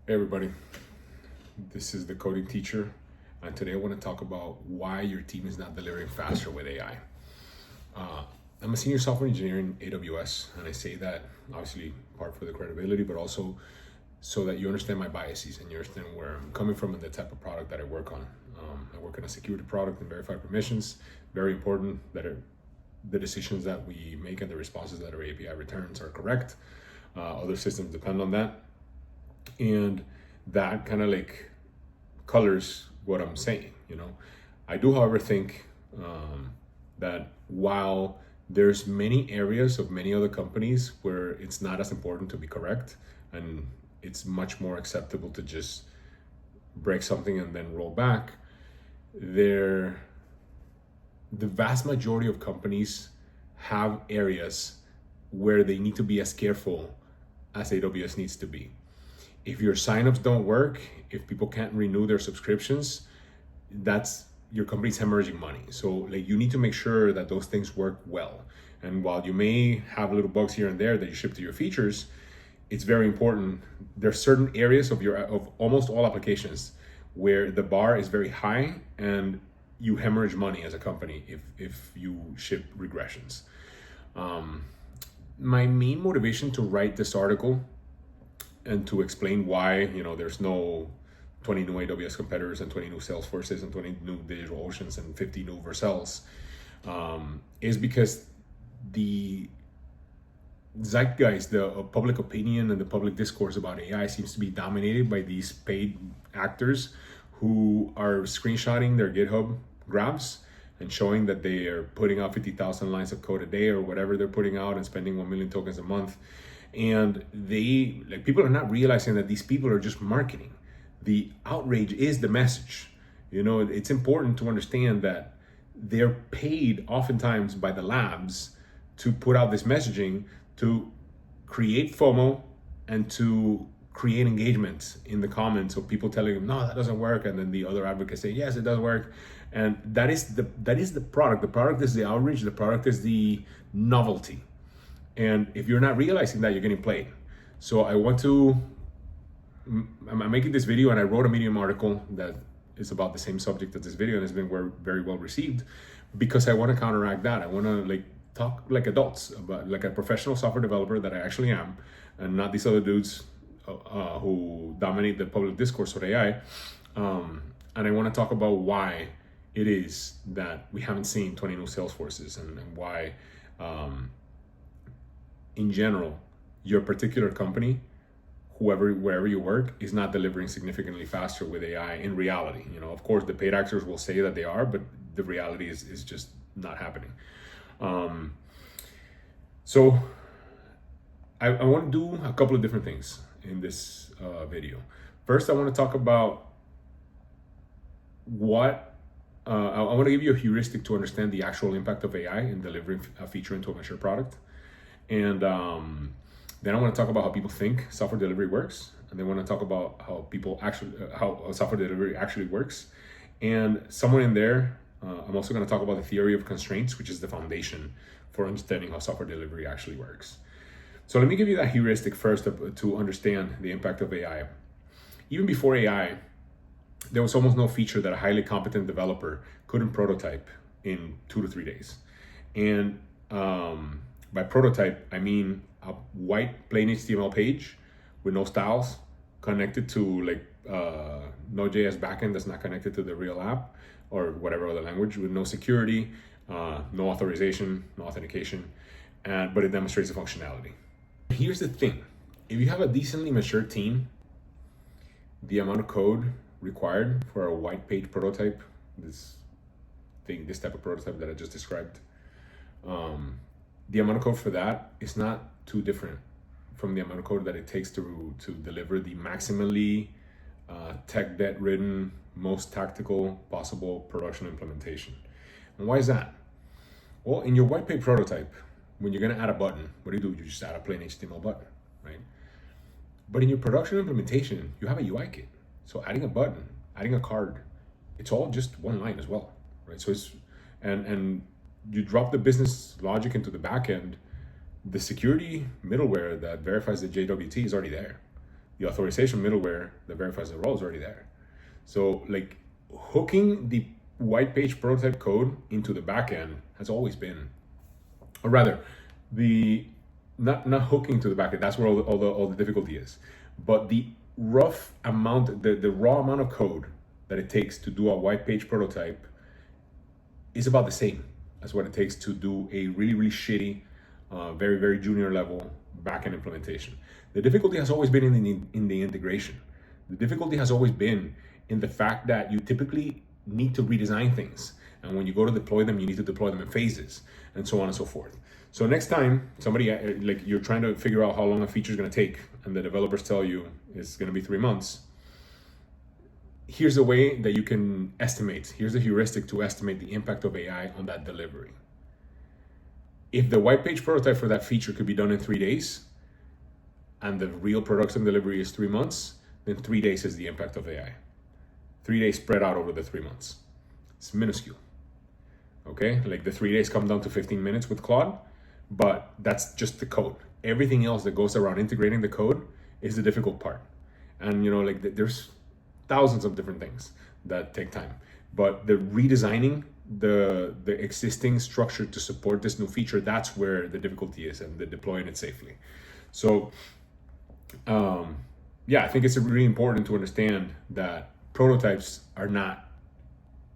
Hey everybody, this is the coding teacher, and today I want to talk about why your team is not delivering faster with AI. I'm a senior software engineer in AWS, and I say that obviously part for the credibility, but also so that you understand my biases and you understand where I'm coming from and the type of product that I work on. I work on a security product and verified permissions. Very important that the decisions that we make and the responses that our API returns are correct. Other systems depend on that. And that kind of like colors what I'm saying. I do, however, think that while there's many areas of many other companies where it's not as important to be correct, and it's much more acceptable to just break something and then roll back, the vast majority of companies have areas where they need to be as careful as AWS needs to be. If your signups don't work, if people can't renew their subscriptions, that's your company's hemorrhaging money. So you need to make sure that those things work well. And while you may have little bugs here and there that you ship to your features, it's very important. There's certain areas of almost all applications where the bar is very high and you hemorrhage money as a company if you ship regressions. My main motivation to write this article and to explain why there's no 20 new AWS competitors and 20 new Salesforces and 20 new DigitalOceans and 50 new Vercels is because the zeitgeist, the public opinion and the public discourse about AI seems to be dominated by these paid actors who are screenshotting their GitHub grabs and showing that they are putting out 50,000 lines of code a day or whatever they're putting out and spending 1 million tokens a month. And people are not realizing that these people are just marketing. The outrage is the message. It's important to understand that they're paid oftentimes by the labs to put out this messaging to create FOMO and to create engagement in the comments of people telling them, no, that doesn't work. And then the other advocates say, yes, it does work. And that is the product. The product is the outrage. The product is the novelty. And if you're not realizing that, you're getting played. So I'm making this video, and I wrote a Medium article that is about the same subject as this video, and it's been very well received because I want to counteract that. I want to talk like adults, about like a professional software developer that I actually am, and not these other dudes who dominate the public discourse with AI. And I want to talk about why it is that we haven't seen 20 new Salesforces and why in general, your particular company, wherever you work, is not delivering significantly faster with AI in reality. Of course, the paid actors will say that they are, but the reality is just not happening. So I want to do a couple of different things in this video. First, I want to talk about I want to give you a heuristic to understand the actual impact of AI in delivering a feature into a mature product. And then I want to talk about how people think software delivery works. And then I want to talk about how software delivery actually works. And somewhere in there, I'm also going to talk about the theory of constraints, which is the foundation for understanding how software delivery actually works. So let me give you that heuristic first to understand the impact of AI. Even before AI, there was almost no feature that a highly competent developer couldn't prototype in 2 to 3 days. And by prototype, I mean a white plain HTML page with no styles connected to Node.js backend that's not connected to the real app or whatever other language, with no security, no authorization, no authentication, but it demonstrates the functionality. Here's the thing. If you have a decently mature team, the amount of code required for a white page prototype, this type of prototype that I just described, the amount of code for that is not too different from the amount of code that it takes to deliver the maximally tech debt ridden, most tactical possible production implementation. And why is that? Well, in your white paper prototype, when you're going to add a button, what do? You just add a plain HTML button, right? But in your production implementation, you have a UI kit. So adding a button, adding a card, it's all just one line as well, right? So it's and you drop the business logic into the back end, the security middleware that verifies the JWT is already there. the authorization middleware that verifies the role is already there. So like hooking the white page prototype code into the backend has always been, or rather, the not hooking to the backend. That's where all the difficulty is. But the rough amount, the raw amount of code that it takes to do a white page prototype is about the same as what it takes to do a really shitty, very junior level backend implementation. The difficulty has always been in the integration. The difficulty has always been in the fact that you typically need to redesign things, and when you go to deploy them, you need to deploy them in phases, and so on and so forth. So next time somebody, like, you're trying to figure out how long a feature is going to take, and the developers tell you it's going to be 3 months, here's a way that you can estimate. Here's a heuristic to estimate the impact of AI on that delivery. If the white page prototype for that feature could be done in 3 days, and the real production delivery is 3 months, then 3 days is the impact of AI. 3 days spread out over the 3 months. It's minuscule. Okay, like the 3 days come down to 15 minutes with Claude, but that's just the code. Everything else that goes around integrating the code is the difficult part. And like there's thousands of different things that take time, but the redesigning the existing structure to support this new feature, that's where the difficulty is, and the deploying it safely. So yeah, I think it's really important to understand that prototypes are not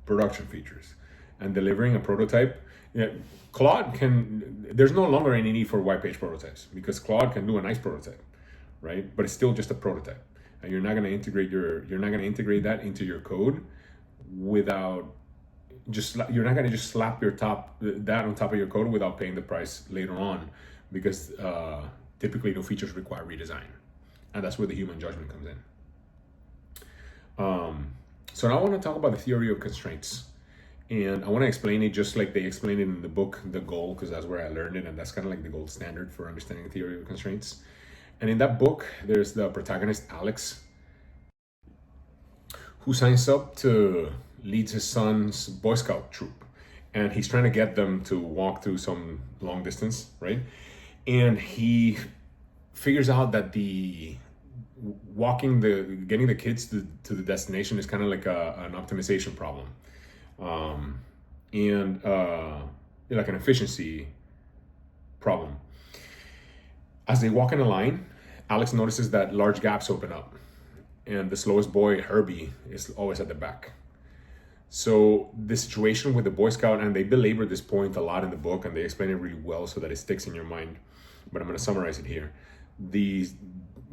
production features, and delivering a prototype, Claude there's no longer any need for white page prototypes, because Claude can do a nice prototype, right? But it's still just a prototype, and you're not going to integrate that into your code without you're not going to just slap that on top of your code without paying the price later on, because typically no features require redesign, and that's where the human judgment comes in. So now I want to talk about the theory of constraints, and I want to explain it just like they explain it in the book, The Goal, because that's where I learned it, and that's kind of like the gold standard for understanding the theory of constraints. And in that book, there's the protagonist, Alex, who signs up to lead his son's Boy Scout troop, and he's trying to get them to walk through some long distance, right? And he figures out that getting the kids to the destination is kind of like an optimization problem, and like an efficiency problem. As they walk in a line, Alex notices that large gaps open up, and the slowest boy, Herbie, is always at the back. So the situation with the Boy Scout, and they belabor this point a lot in the book, and they explain it really well so that it sticks in your mind, but I'm going to summarize it here. The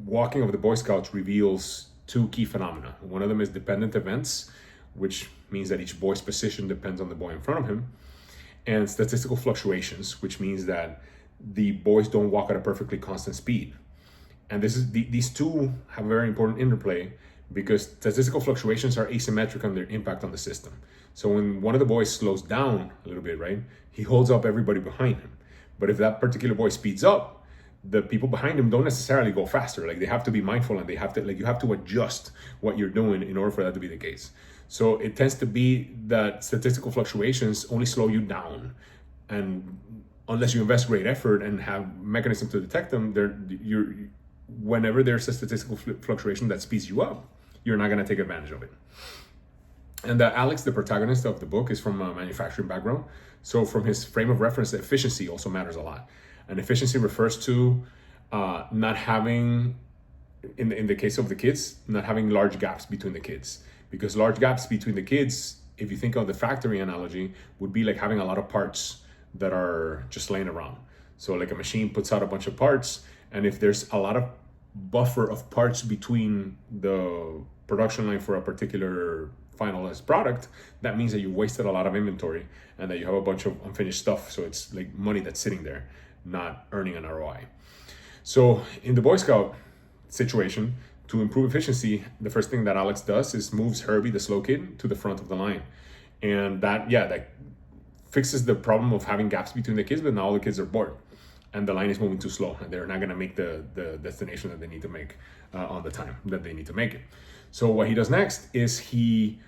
walking of the Boy Scouts reveals two key phenomena. One of them is dependent events, which means that each boy's position depends on the boy in front of him, and statistical fluctuations, which means that the boys don't walk at a perfectly constant speed. And these two have a very important interplay, because statistical fluctuations are asymmetric on their impact on the system. So when one of the boys slows down a little bit, right, he holds up everybody behind him. But if that particular boy speeds up, the people behind him don't necessarily go faster. Like, they have to be mindful, and you have to adjust what you're doing in order for that to be the case. So it tends to be that statistical fluctuations only slow you down, and unless you invest great effort and have mechanisms to detect them, whenever there's a statistical fluctuation that speeds you up, you're not going to take advantage of it. And Alex, the protagonist of the book, is from a manufacturing background. So from his frame of reference, efficiency also matters a lot. And efficiency refers to not having, in the case of the kids, not having large gaps between the kids. Because large gaps between the kids, if you think of the factory analogy, would be like having a lot of parts that are just laying around. So like a machine puts out a bunch of parts, and if there's a lot of buffer of parts between the production line for a particular finalized product, that means that you wasted a lot of inventory and that you have a bunch of unfinished stuff. So it's like money that's sitting there, not earning an ROI. So in the Boy Scout situation, to improve efficiency, the first thing that Alex does is moves Herbie, the slow kid, to the front of the line. And that fixes the problem of having gaps between the kids, but now all the kids are bored, and the line is moving too slow, and they're not going to make the destination that they need to make on the time that they need to make it. So what he does next is he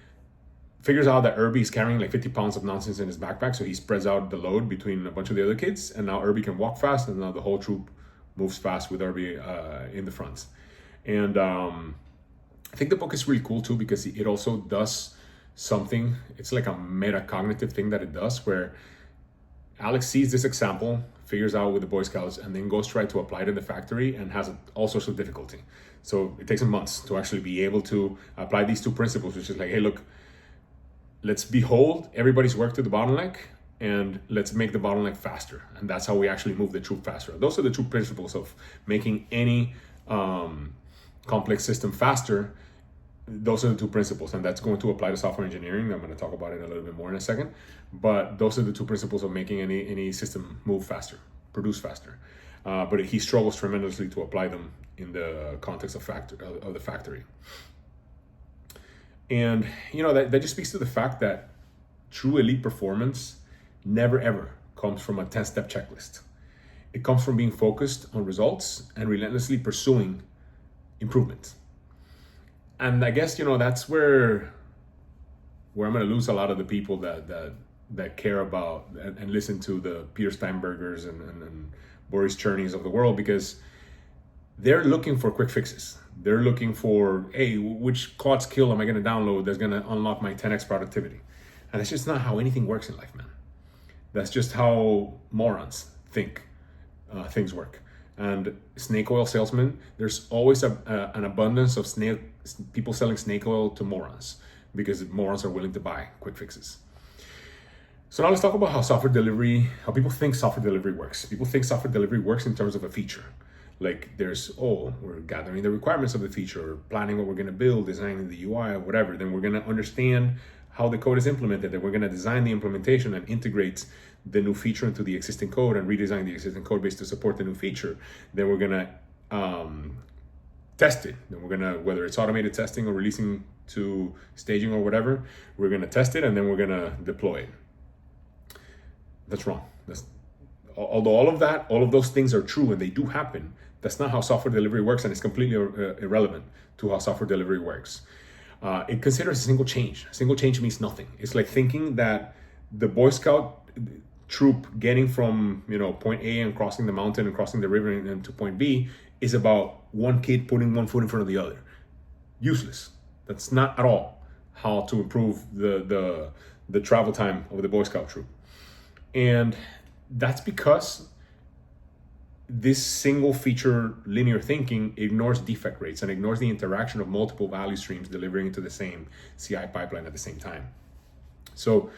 figures out that Herbie is carrying like 50 pounds of nonsense in his backpack, so he spreads out the load between a bunch of the other kids, and now Herbie can walk fast, and now the whole troop moves fast with Herbie in the front. And I think the book is really cool too, because it also does something. It's like a metacognitive thing that it does, where Alex sees this example, figures out with the Boy Scouts, and then goes try to apply it in the factory and has all sorts of difficulty. So it takes him months to actually be able to apply these two principles, which is like, hey, look, let's behold everybody's work to the bottleneck, and let's make the bottleneck faster. And that's how we actually move the troop faster. Those are the two principles of making any complex system faster. Those are the two principles, and that's going to apply to software engineering. I'm going to talk about it a little bit more in a second, but those are the two principles of making any system move faster, produce faster. But he struggles tremendously to apply them in the context of the factory. And that just speaks to the fact that true elite performance never ever comes from a 10-step checklist. It comes from being focused on results and relentlessly pursuing improvement. And I guess that's where I'm going to lose a lot of the people that care about and listen to the Peter Steinbergers and Boris Cherny's of the world, because they're looking for quick fixes. They're looking for, hey, which Claude skill am I going to download that's going to unlock my 10x productivity? And that's just not how anything works in life, man. That's just how morons think things work. And snake oil salesmen, there's always an abundance of people selling snake oil to morons, because morons are willing to buy quick fixes. So now let's talk about how people think software delivery works. People think software delivery works in terms of a feature. Like we're gathering the requirements of the feature, planning what we're going to build, designing the UI or whatever. Then we're going to understand how the code is implemented. Then we're going to design the implementation and integrate the new feature into the existing code and redesign the existing code base to support the new feature. Then we're going to test it. Then we're going to, whether it's automated testing or releasing to staging or whatever, we're going to test it and then we're going to deploy it. That's wrong. Although all of those things are true and they do happen, that's not how software delivery works, and it's completely irrelevant to how software delivery works. It considers a single change. A single change means nothing. It's like thinking that the Boy Scout troop getting from point A and crossing the mountain and crossing the river and to point B is about one kid putting one foot in front of the other. Useless. That's not at all how to improve the travel time of the Boy Scout troop. And that's because this single feature linear thinking ignores defect rates and ignores the interaction of multiple value streams delivering into the same CI pipeline at the same time. So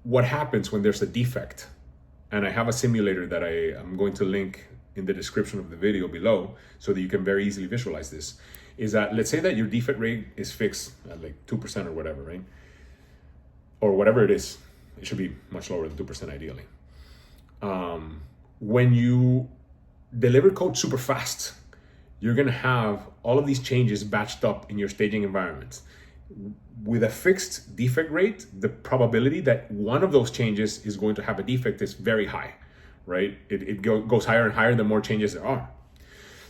what happens when there's a defect, and I have a simulator that I'm going to link in the description of the video below so that you can very easily visualize this, is that let's say that your defect rate is fixed at like 2% or whatever, right? Or whatever it is. It should be much lower than 2% ideally. When you deliver code super fast, you're going to have all of these changes batched up in your staging environment. With a fixed defect rate, the probability that one of those changes is going to have a defect is very high, right? It goes higher and higher the more changes there are.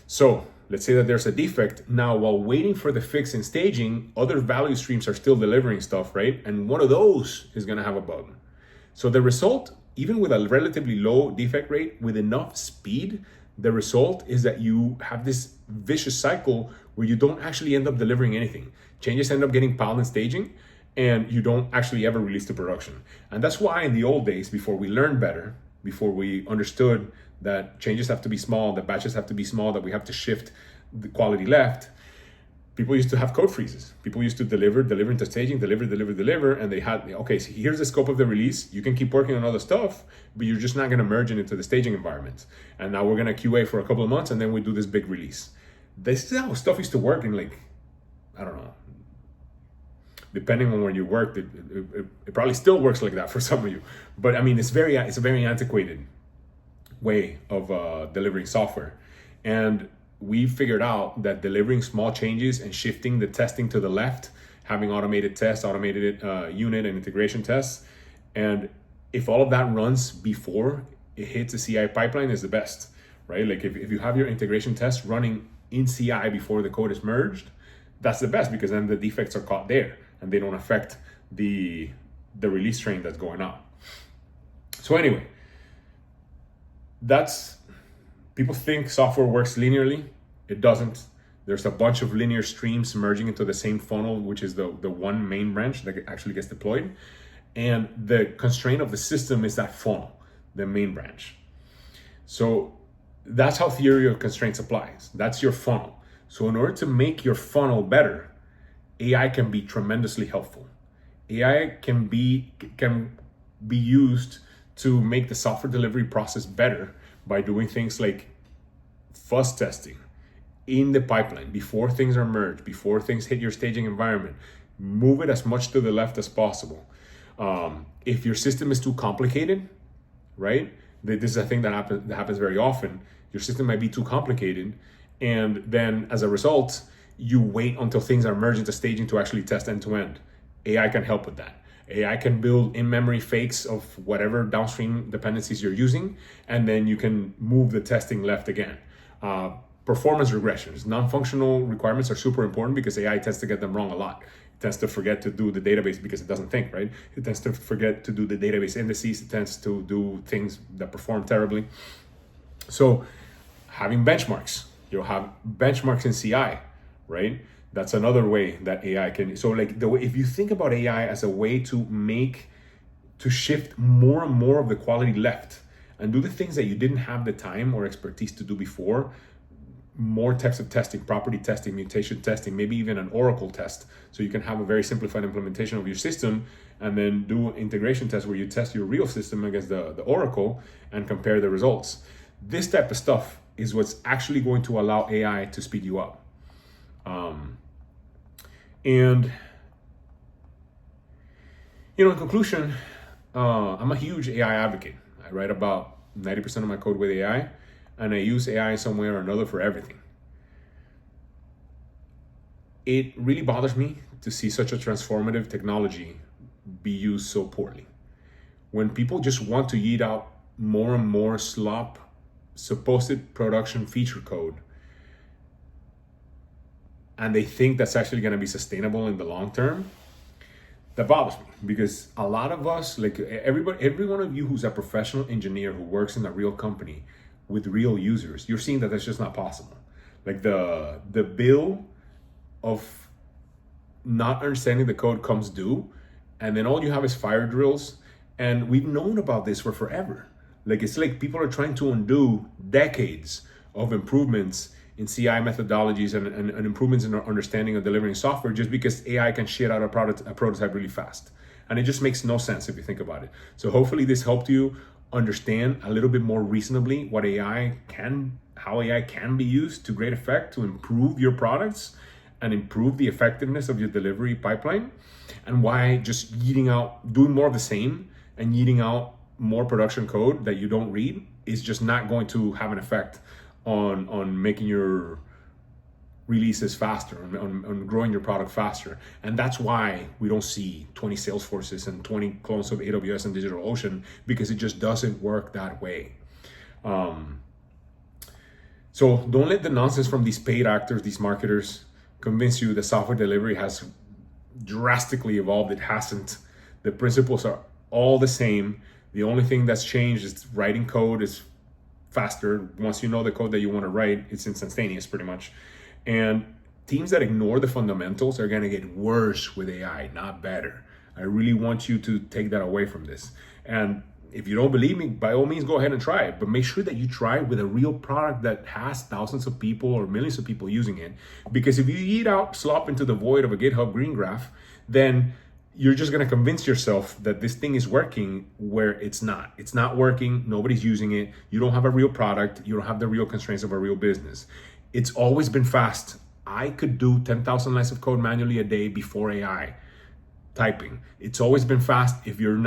So let's say that there's a defect. Now, while waiting for the fix in staging, other value streams are still delivering stuff, right? And one of those is going to have a bug. So the result, even with a relatively low defect rate, with enough speed, the result is that you have this vicious cycle where you don't actually end up delivering anything. Changes end up getting piled in staging, and you don't actually ever release to production. And that's why in the old days, before we learned better, before we understood that changes have to be small, that batches have to be small, that we have to shift the quality left, people used to have code freezes. People used to deliver into staging, deliver, and they had, okay, so here's the scope of the release. You can keep working on other stuff, but you're just not going to merge it into the staging environment. And now we're going to QA for a couple of months, and then we do this big release. This is how stuff used to work in, like, I don't know. Depending on where you worked, it probably still works like that for some of you. But I mean, it's a very antiquated way of delivering software. And we figured out that delivering small changes and shifting the testing to the left, having automated tests, automated unit and integration tests, and if all of that runs before it hits the CI pipeline, is the best, right? Like if you have your integration tests running in CI before the code is merged, that's the best, because then the defects are caught there and they don't affect the release train that's going on. So anyway, people think software works linearly. It doesn't. There's a bunch of linear streams merging into the same funnel, which is the one main branch that actually gets deployed. And the constraint of the system is that funnel, the main branch. So that's how theory of constraints applies. That's your funnel. So in order to make your funnel better, AI can be tremendously helpful. AI can be used to make the software delivery process better by doing things like fuzz testing in the pipeline before things are merged, before things hit your staging environment. Move it as much to the left as possible. If your system is too complicated, right? This is a thing that happens very often. Your system might be too complicated, and then as a result, you wait until things are merged into staging to actually test end to end. AI can help with that. AI can build in-memory fakes of whatever downstream dependencies you're using, and then you can move the testing left again. Performance regressions, non-functional requirements are super important because AI tends to get them wrong a lot. It tends to forget to do the database because it doesn't think, right? It tends to forget to do the database indices. It tends to do things that perform terribly. So having benchmarks, you'll have benchmarks in CI, right? That's another way that AI can. So like the way, if you think about AI as a way to shift more and more of the quality left and do the things that you didn't have the time or expertise to do before, more types of testing, property testing, mutation testing, maybe even an Oracle test. So you can have a very simplified implementation of your system and then do integration tests where you test your real system against the Oracle and compare the results. This type of stuff is what's actually going to allow AI to speed you up. And, in conclusion, I'm a huge AI advocate. I write about 90% of my code with AI, and I use AI some way or another for everything. It really bothers me to see such a transformative technology be used so poorly. When people just want to eat out more and more slop, supposed production feature code, and they think that's actually going to be sustainable in the long term, that bothers me, because a lot of us, like every one of you who's a professional engineer who works in a real company with real users, you're seeing that that's just not possible. Like the bill of not understanding the code comes due, and then all you have is fire drills. And we've known about this for forever. Like it's like people are trying to undo decades of improvements in CI methodologies and improvements in our understanding of delivering software just because AI can shit out a prototype really fast. And it just makes no sense if you think about it. So hopefully this helped you understand a little bit more reasonably how AI can be used to great effect to improve your products and improve the effectiveness of your delivery pipeline, and why just doing more of the same and eating out more production code that you don't read is just not going to have an effect on making your releases faster, on growing your product faster. And that's why we don't see 20 Salesforces and 20 clones of AWS and DigitalOcean, because it just doesn't work that way. So don't let the nonsense from these paid actors, these marketers, convince you that software delivery has drastically evolved. It hasn't. The principles are all the same. The only thing that's changed is writing code is faster. Once you know the code that you want to write, it's instantaneous pretty much. And teams that ignore the fundamentals are going to get worse with AI, not better. I really want you to take that away from this. And if you don't believe me, by all means, go ahead and try it. But make sure that you try with a real product that has thousands of people or millions of people using it. Because if you eat out slop into the void of a GitHub green graph, then you're just going to convince yourself that this thing is working where it's not. It's not working. Nobody's using it. You don't have a real product. You don't have the real constraints of a real business. It's always been fast. I could do 10,000 lines of code manually a day before AI typing. It's always been fast. If you're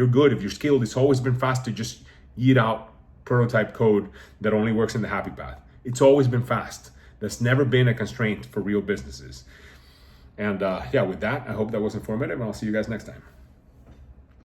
good, if you're skilled, it's always been fast to just eat out prototype code that only works in the happy path. It's always been fast. That's never been a constraint for real businesses. And with that, I hope that was informative, and I'll see you guys next time.